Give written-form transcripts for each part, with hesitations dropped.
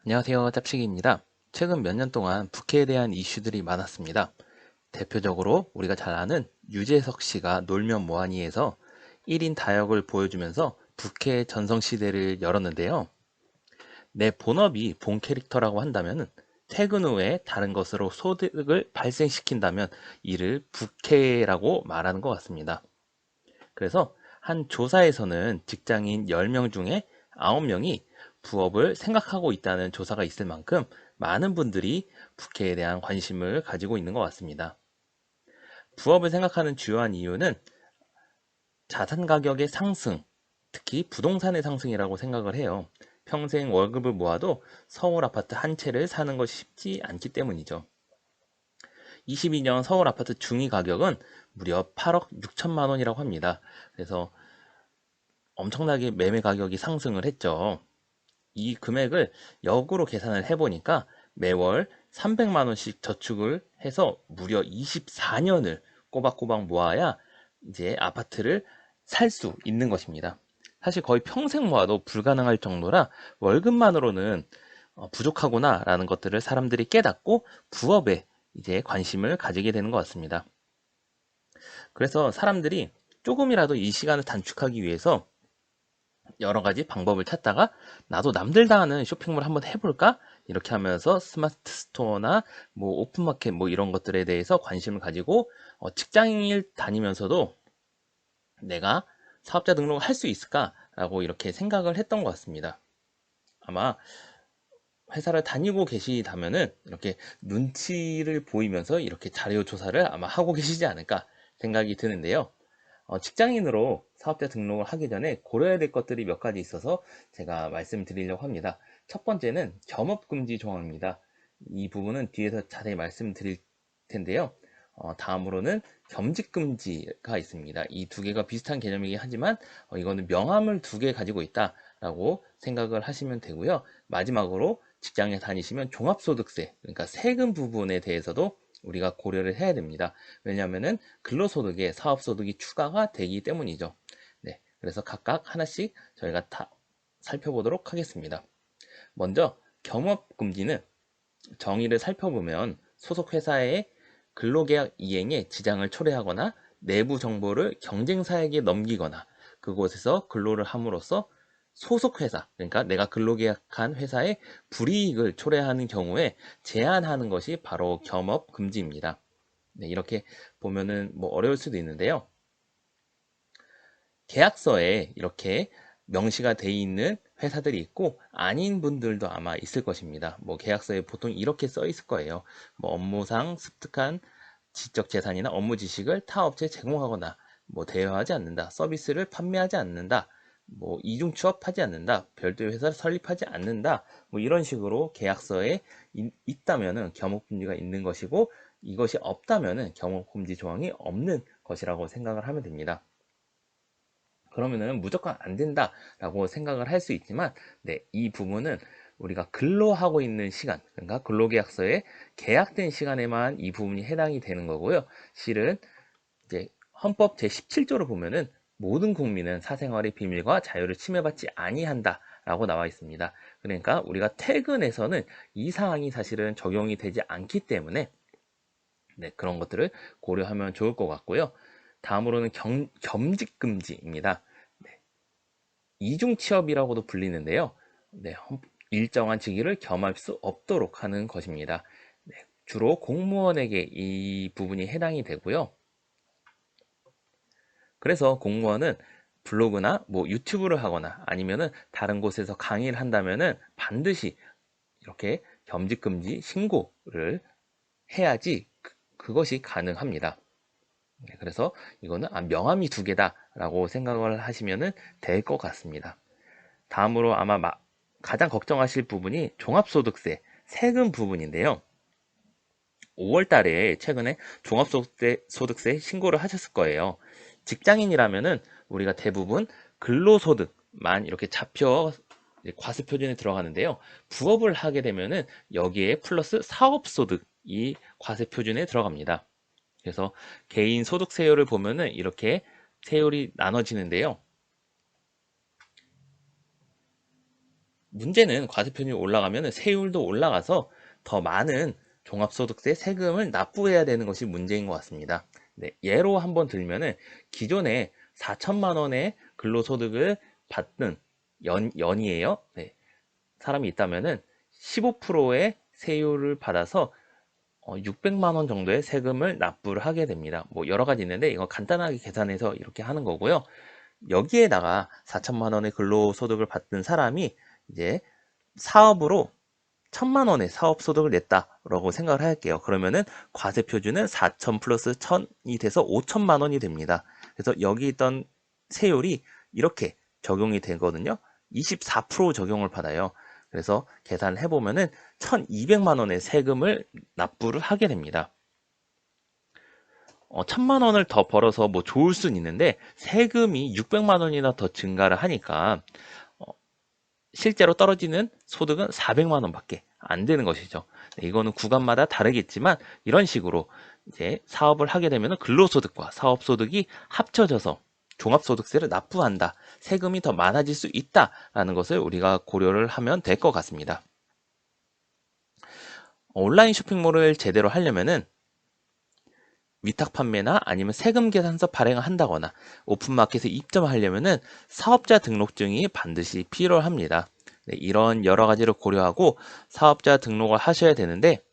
안녕하세요. 짭식이입니다. 최근 몇 년 동안 부캐에 대한 이슈들이 많았습니다. 대표적으로 우리가 잘 아는 유재석 씨가 놀면 뭐하니에서 1인 다역을 보여주면서 부캐 전성시대를 열었는데요. 내 본업이 본 캐릭터라고 한다면 퇴근 후에 다른 것으로 소득을 발생시킨다면 이를 부캐라고 말하는 것 같습니다. 그래서 한 조사에서는 직장인 10명 중에 9명이 부업을 생각하고 있다는 조사가 있을 만큼 많은 분들이 부캐에 대한 관심을 가지고 있는 것 같습니다. 부업을 생각하는 주요한 이유는 자산 가격의 상승, 특히 부동산의 상승이라고 생각을 해요. 평생 월급을 모아도 서울 아파트 한 채를 사는 것이 쉽지 않기 때문이죠. 22년 서울 아파트 중위 가격은 무려 8억 6천만 원이라고 합니다. 그래서 엄청나게 매매 가격이 상승을 했죠. 이 금액을 역으로 계산을 해보니까 매월 300만 원씩 저축을 해서 무려 24년을 꼬박꼬박 모아야 이제 아파트를 살 수 있는 것입니다. 사실 거의 평생 모아도 불가능할 정도라 월급만으로는 부족하구나 라는 것들을 사람들이 깨닫고 부업에 이제 관심을 가지게 되는 것 같습니다. 그래서 사람들이 조금이라도 이 시간을 단축하기 위해서 여러 가지 방법을 찾다가 나도 남들 다 하는 쇼핑몰 한번 해볼까? 이렇게 하면서 스마트 스토어나 뭐 오픈마켓 뭐 이런 것들에 대해서 관심을 가지고 직장일 다니면서도 내가 사업자 등록을 할 수 있을까라고 이렇게 생각을 했던 것 같습니다. 아마 회사를 다니고 계시다면은 이렇게 눈치를 보이면서 이렇게 자료 조사를 아마 하고 계시지 않을까 생각이 드는데요. 직장인으로 사업자 등록을 하기 전에 고려해야 될 것들이 몇 가지 있어서 제가 말씀드리려고 합니다. 첫 번째는 겸업금지 조항입니다. 이 부분은 뒤에서 자세히 말씀드릴 텐데요. 다음으로는 겸직금지가 있습니다. 이 두 개가 비슷한 개념이긴 하지만 이거는 명함을 두 개 가지고 있다라고 생각을 하시면 되고요. 마지막으로 직장에 다니시면 종합소득세, 그러니까 세금 부분에 대해서도 우리가 고려를 해야 됩니다. 왜냐하면은 근로소득에 사업소득이 추가가 되기 때문이죠. 네, 그래서 각각 하나씩 저희가 다 살펴보도록 하겠습니다. 먼저 겸업금지는 정의를 살펴보면 소속 회사의 근로계약 이행에 지장을 초래하거나 내부 정보를 경쟁사에게 넘기거나 그곳에서 근로를 함으로써 소속 회사, 그러니까 내가 근로계약한 회사의 불이익을 초래하는 경우에 제한하는 것이 바로 겸업금지입니다. 네, 이렇게 보면은 뭐 어려울 수도 있는데요. 계약서에 이렇게 명시가 돼 있는 회사들이 있고 아닌 분들도 아마 있을 것입니다. 뭐 계약서에 보통 이렇게 써 있을 거예요. 뭐 업무상 습득한 지적 재산이나 업무 지식을 타 업체에 제공하거나 뭐 대여하지 않는다, 서비스를 판매하지 않는다, 뭐 이중 취업하지 않는다, 별도의 회사를 설립하지 않는다, 뭐 이런 식으로 계약서에 있다면은 겸업금지가 있는 것이고 이것이 없다면은 겸업금지 조항이 없는 것이라고 생각을 하면 됩니다. 그러면은 무조건 안 된다라고 생각을 할 수 있지만, 네, 이 부분은 우리가 근로하고 있는 시간, 그러니까 근로계약서에 계약된 시간에만 이 부분이 해당이 되는 거고요. 실은 이제 헌법 제17조를 보면은 모든 국민은 사생활의 비밀과 자유를 침해받지 아니한다라고 나와 있습니다. 그러니까 우리가 퇴근해서는 이 사항이 사실은 적용이 되지 않기 때문에 네, 그런 것들을 고려하면 좋을 것 같고요. 다음으로는 겸직금지입니다. 이중 취업이라고도 불리는데요. 네, 일정한 직위를 겸할 수 없도록 하는 것입니다. 네, 주로 공무원에게 이 부분이 해당이 되고요. 그래서 공무원은 블로그나 뭐 유튜브를 하거나 아니면은 다른 곳에서 강의를 한다면은 반드시 이렇게 겸직금지 신고를 해야지 그것이 가능합니다. 네, 그래서 이거는 명함이 두 개다라고 생각을 하시면 될 것 같습니다. 다음으로 아마 가장 걱정하실 부분이 종합소득세, 세금 부분인데요. 5월 달에 최근에 종합소득세 신고를 하셨을 거예요. 직장인이라면은 우리가 대부분 근로소득만 이렇게 잡혀 과세표준에 들어가는데요. 부업을 하게 되면은 여기에 플러스 사업소득이 과세표준에 들어갑니다. 그래서 개인 소득세율을 보면은 이렇게 세율이 나눠지는데요. 문제는 과세표준이 올라가면 세율도 올라가서 더 많은 종합소득세 세금을 납부해야 되는 것이 문제인 것 같습니다. 네, 예로 한번 들면은 기존에 4천만 원의 근로소득을 받는 연이에요. 네, 사람이 있다면은 15%의 세율을 받아서 600만 원 정도의 세금을 납부를 하게 됩니다. 뭐 여러 가지 있는데 이거 간단하게 계산해서 이렇게 하는 거고요. 여기에다가 4천만 원의 근로소득을 받는 사람이 이제 사업으로 1,000만 원의 사업소득을 냈다라고 생각을 할게요. 그러면은 과세표준은 4천 플러스 1,000이 돼서 5천만 원이 됩니다. 그래서 여기 있던 세율이 이렇게 적용이 되거든요. 24% 적용을 받아요. 그래서 계산을 해보면은 1,200만 원의 세금을 납부를 하게 됩니다. 1,000만 원을 더 벌어서 뭐 좋을 수는 있는데 세금이 600만 원이나 더 증가를 하니까 실제로 떨어지는 소득은 400만 원밖에 안 되는 것이죠. 이거는 구간마다 다르겠지만 이런 식으로 이제 사업을 하게 되면 근로소득과 사업소득이 합쳐져서 종합소득세를 납부한다. 세금이 더 많아질 수 있다라는 것을 우리가 고려를 하면 될 것 같습니다. 온라인 쇼핑몰을 제대로 하려면은 위탁 판매나 아니면 세금 계산서 발행을 한다거나 오픈마켓에 입점하려면은 사업자 등록증이 반드시 필요합니다. 네, 이런 여러 가지를 고려하고 사업자 등록을 하셔야 되는데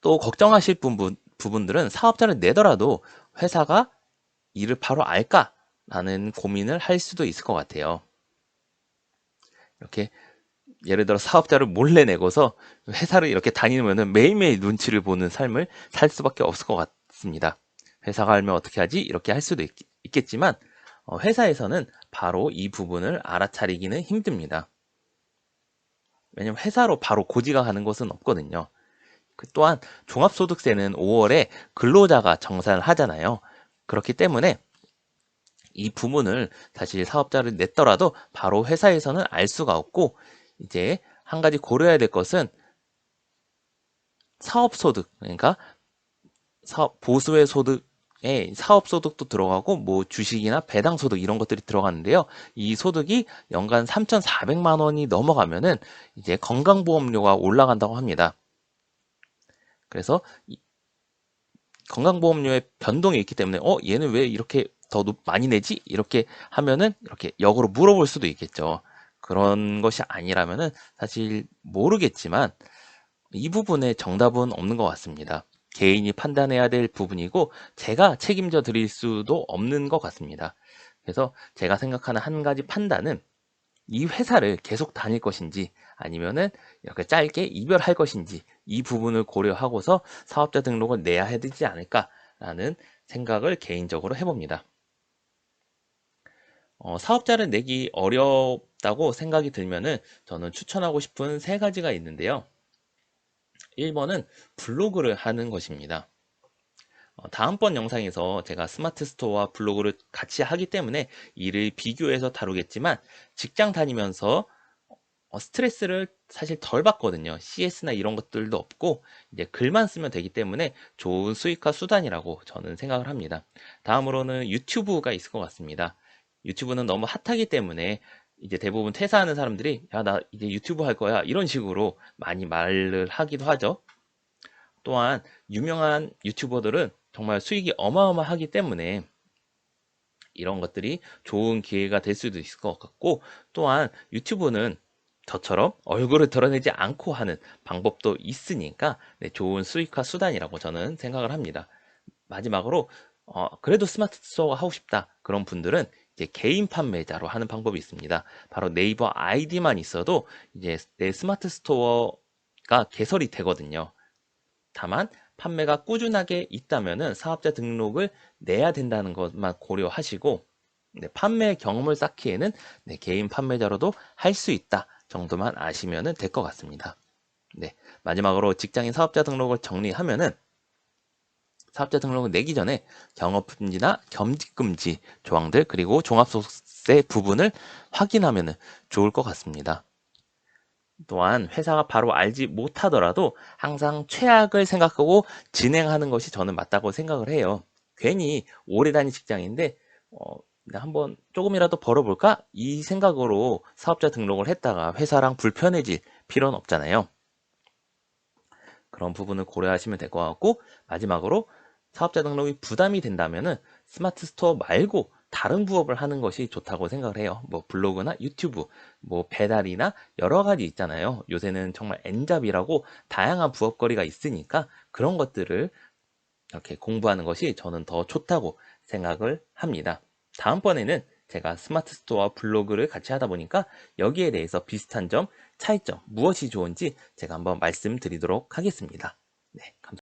또 걱정하실 부분들은 사업자를 내더라도 회사가 이를 바로 알까라는 고민을 할 수도 있을 것 같아요. 이렇게 예를 들어 사업자를 몰래 내고서 회사를 이렇게 다니면은 매일매일 눈치를 보는 삶을 살 수밖에 없을 것 같습니다. 회사가 알면 어떻게 하지? 이렇게 할 수도 있겠지만 회사에서는 바로 이 부분을 알아차리기는 힘듭니다. 왜냐면 회사로 바로 고지가 가는 것은 없거든요. 또한 종합소득세는 5월에 근로자가 정산을 하잖아요. 그렇기 때문에 이 부분을 사실 사업자를 냈더라도 바로 회사에서는 알 수가 없고 이제 한 가지 고려해야 될 것은 사업소득, 그러니까 보수의 소득에 사업소득도 들어가고 뭐 주식이나 배당소득 이런 것들이 들어가는데요. 이 소득이 연간 3,400만 원이 넘어가면은 이제 건강보험료가 올라간다고 합니다. 그래서 건강보험료의 변동이 있기 때문에 얘는 왜 이렇게 더 많이 내지? 이렇게 하면은 이렇게 역으로 물어볼 수도 있겠죠. 그런 것이 아니라면은 사실 모르겠지만 이 부분에 정답은 없는 것 같습니다. 개인이 판단해야 될 부분이고 제가 책임져 드릴 수도 없는 것 같습니다. 그래서 제가 생각하는 한 가지 판단은 이 회사를 계속 다닐 것인지 아니면은 이렇게 짧게 이별할 것인지 이 부분을 고려하고서 사업자 등록을 내야 되지 않을까라는 생각을 개인적으로 해봅니다. 사업자를 내기 어렵다고 생각이 들면은 저는 추천하고 싶은 세 가지가 있는데요. 1번은 블로그를 하는 것입니다. 다음번 영상에서 제가 스마트 스토어와 블로그를 같이 하기 때문에 이를 비교해서 다루겠지만 직장 다니면서 스트레스를 사실 덜 받거든요. CS나 이런 것들도 없고 이제 글만 쓰면 되기 때문에 좋은 수익화 수단이라고 저는 생각을 합니다. 다음으로는 유튜브가 있을 것 같습니다. 유튜브는 너무 핫하기 때문에 이제 대부분 퇴사하는 사람들이 야, 나 이제 유튜브 할 거야 이런 식으로 많이 말을 하기도 하죠. 또한 유명한 유튜버들은 정말 수익이 어마어마하기 때문에 이런 것들이 좋은 기회가 될 수도 있을 것 같고 또한 유튜브는 저처럼 얼굴을 드러내지 않고 하는 방법도 있으니까 네, 좋은 수익화 수단이라고 저는 생각을 합니다. 마지막으로 그래도 스마트 스토어가 하고 싶다 그런 분들은 이제 개인 판매자로 하는 방법이 있습니다. 바로 네이버 아이디만 있어도 이제 내 스마트 스토어가 개설이 되거든요. 다만 판매가 꾸준하게 있다면은 사업자 등록을 내야 된다는 것만 고려하시고 네, 판매 경험을 쌓기에는 네, 개인 판매자로도 할 수 있다 정도만 아시면 될 것 같습니다. 네, 마지막으로 직장인 사업자 등록을 정리하면은 사업자 등록을 내기 전에 경업금지나 겸직금지 조항들 그리고 종합소득세 부분을 확인하면 좋을 것 같습니다. 또한 회사가 바로 알지 못하더라도 항상 최악을 생각하고 진행하는 것이 저는 맞다고 생각을 해요. 괜히 오래 다닌 직장인데 한번 조금이라도 벌어볼까? 이 생각으로 사업자 등록을 했다가 회사랑 불편해질 필요는 없잖아요. 그런 부분을 고려하시면 될 것 같고, 마지막으로 사업자 등록이 부담이 된다면은 스마트 스토어 말고 다른 부업을 하는 것이 좋다고 생각을 해요. 뭐 블로그나 유튜브, 뭐 배달이나 여러 가지 있잖아요. 요새는 정말 N잡이라고 다양한 부업거리가 있으니까 그런 것들을 이렇게 공부하는 것이 저는 더 좋다고 생각을 합니다. 다음번에는 제가 스마트 스토어와 블로그를 같이 하다 보니까 여기에 대해서 비슷한 점, 차이점, 무엇이 좋은지 제가 한번 말씀드리도록 하겠습니다. 네, 감사합니다.